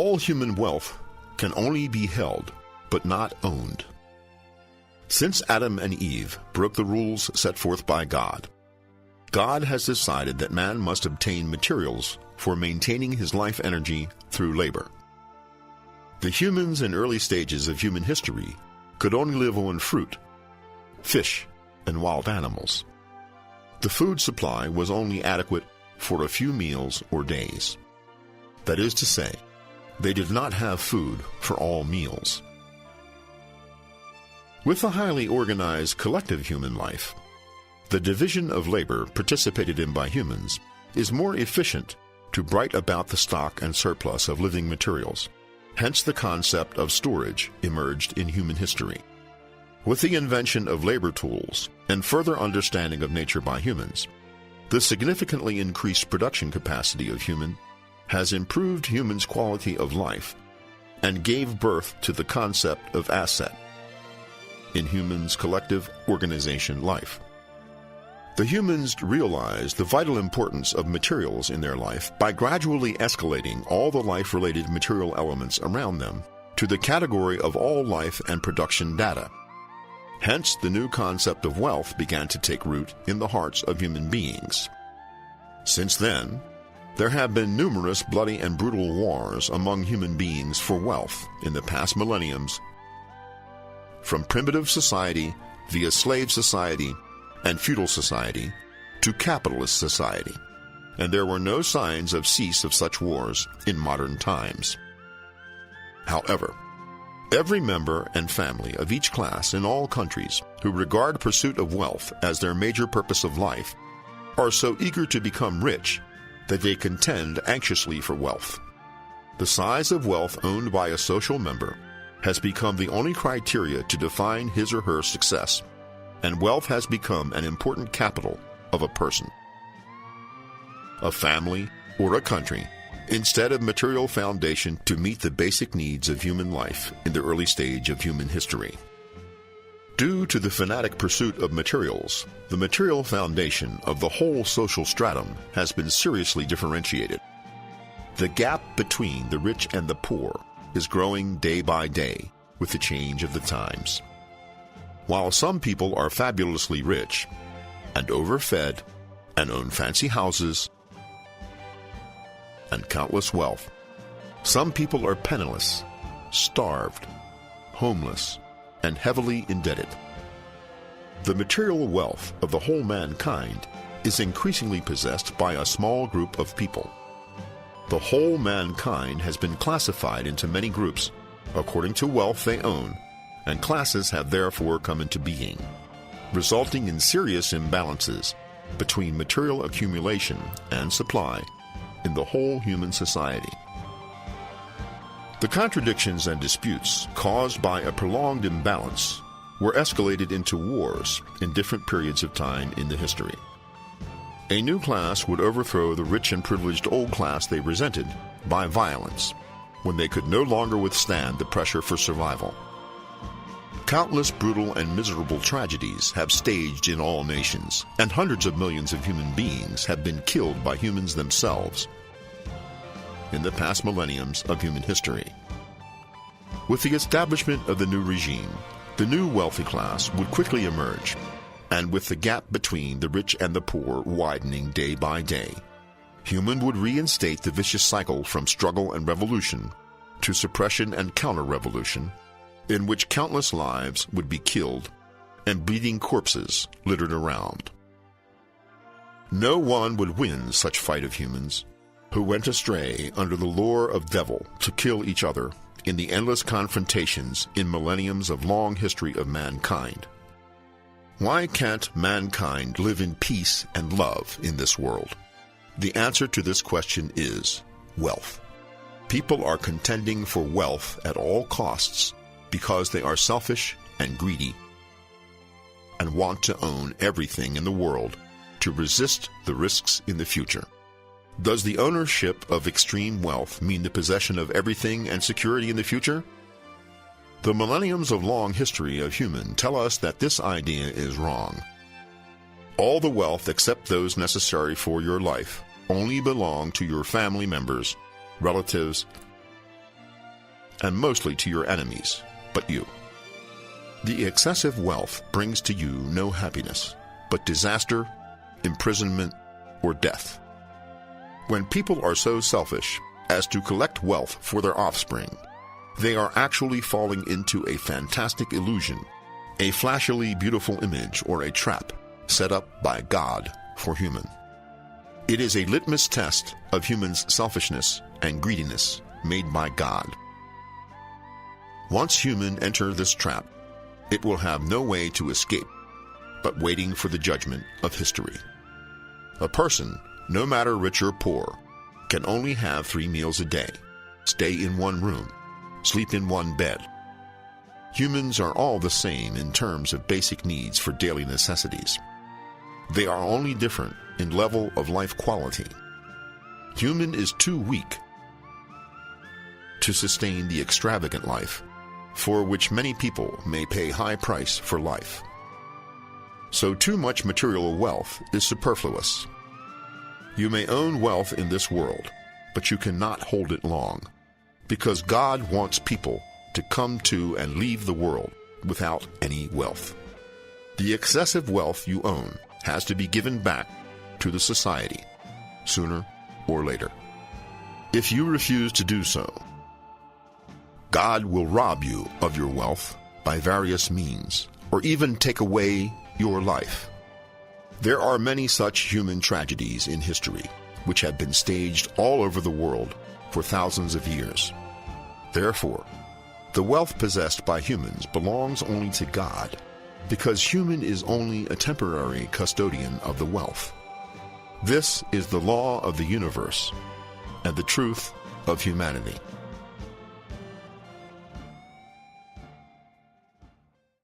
All human wealth can only be held, but not owned. Since Adam and Eve broke the rules set forth by God, God has decided that man must obtain materials for maintaining his life energy through labor. The humans in early stages of human history could only live on fruit, fish, and wild animals. The food supply was only adequate for a few meals or days. That is to say, they did not have food for all meals. With a highly organized collective human life, the division of labor participated in by humans is more efficient to bright about the stock and surplus of living materials. Hence the concept of storage emerged in human history. With the invention of labor tools and further understanding of nature by humans, the significantly increased production capacity of human has improved humans' quality of life and gave birth to the concept of asset in humans' collective organization life. The humans realized the vital importance of materials in their life by gradually escalating all the life-related material elements around them to the category of all life and production data. Hence, the new concept of wealth began to take root in the hearts of human beings. Since then, there have been numerous bloody and brutal wars among human beings for wealth in the past millenniums, from primitive society via slave society and feudal society to capitalist society, and there were no signs of cease of such wars in modern times. However, every member and family of each class in all countries who regard pursuit of wealth as their major purpose of life are so eager to become rich that they contend anxiously for wealth. The size of wealth owned by a social member has become the only criteria to define his or her success, and wealth has become an important capital of a person, a family, or a country, instead of material foundation to meet the basic needs of human life in the early stage of human history. Due to the fanatic pursuit of materials, the material foundation of the whole social stratum has been seriously differentiated. The gap between the rich and the poor is growing day by day with the change of the times. While some people are fabulously rich and overfed and own fancy houses and countless wealth, some people are penniless, starved, homeless, and heavily indebted. The material wealth of the whole mankind is increasingly possessed by a small group of people. The whole mankind has been classified into many groups according to wealth they own, and classes have therefore come into being, resulting in serious imbalances between material accumulation and supply in the whole human society. The contradictions and disputes caused by a prolonged imbalance were escalated into wars in different periods of time in the history. A new class would overthrow the rich and privileged old class they resented by violence when they could no longer withstand the pressure for survival. Countless brutal and miserable tragedies have staged in all nations, and hundreds of millions of human beings have been killed by humans themselves in the past millenniums of human history. With the establishment of the new regime, the new wealthy class would quickly emerge, and with the gap between the rich and the poor widening day by day, human would reinstate the vicious cycle from struggle and revolution to suppression and counter-revolution, in which countless lives would be killed and bleeding corpses littered around. No one would win such fight of humans who went astray under the lure of devil to kill each other in the endless confrontations in millenniums of long history of mankind. Why can't mankind live in peace and love in this world? The answer to this question is wealth. People are contending for wealth at all costs because they are selfish and greedy and want to own everything in the world to resist the risks in the future. Does the ownership of extreme wealth mean the possession of everything and security in the future? The millenniums of long history of human tell us that this idea is wrong. All the wealth except those necessary for your life only belong to your family members, relatives, and mostly to your enemies, but you. The excessive wealth brings to you no happiness, but disaster, imprisonment, or death. When people are so selfish as to collect wealth for their offspring, they are actually falling into a fantastic illusion, a flashily beautiful image or a trap set up by God for human. It is a litmus test of humans' selfishness and greediness made by God. Once human enter this trap, it will have no way to escape but waiting for the judgment of history. A person, no matter rich or poor, can only have 3 meals a day, stay in one room, sleep in one bed. Humans are all the same in terms of basic needs for daily necessities. They are only different in level of life quality. Human is too weak to sustain the extravagant life for which many people may pay high price for life. So too much material wealth is superfluous. You may own wealth in this world, but you cannot hold it long, because God wants people to come to and leave the world without any wealth. The excessive wealth you own has to be given back to the society, sooner or later. If you refuse to do so, God will rob you of your wealth by various means, or even take away your life. There are many such human tragedies in history, which have been staged all over the world for thousands of years. Therefore, the wealth possessed by humans belongs only to God, because human is only a temporary custodian of the wealth. This is the law of the universe and the truth of humanity.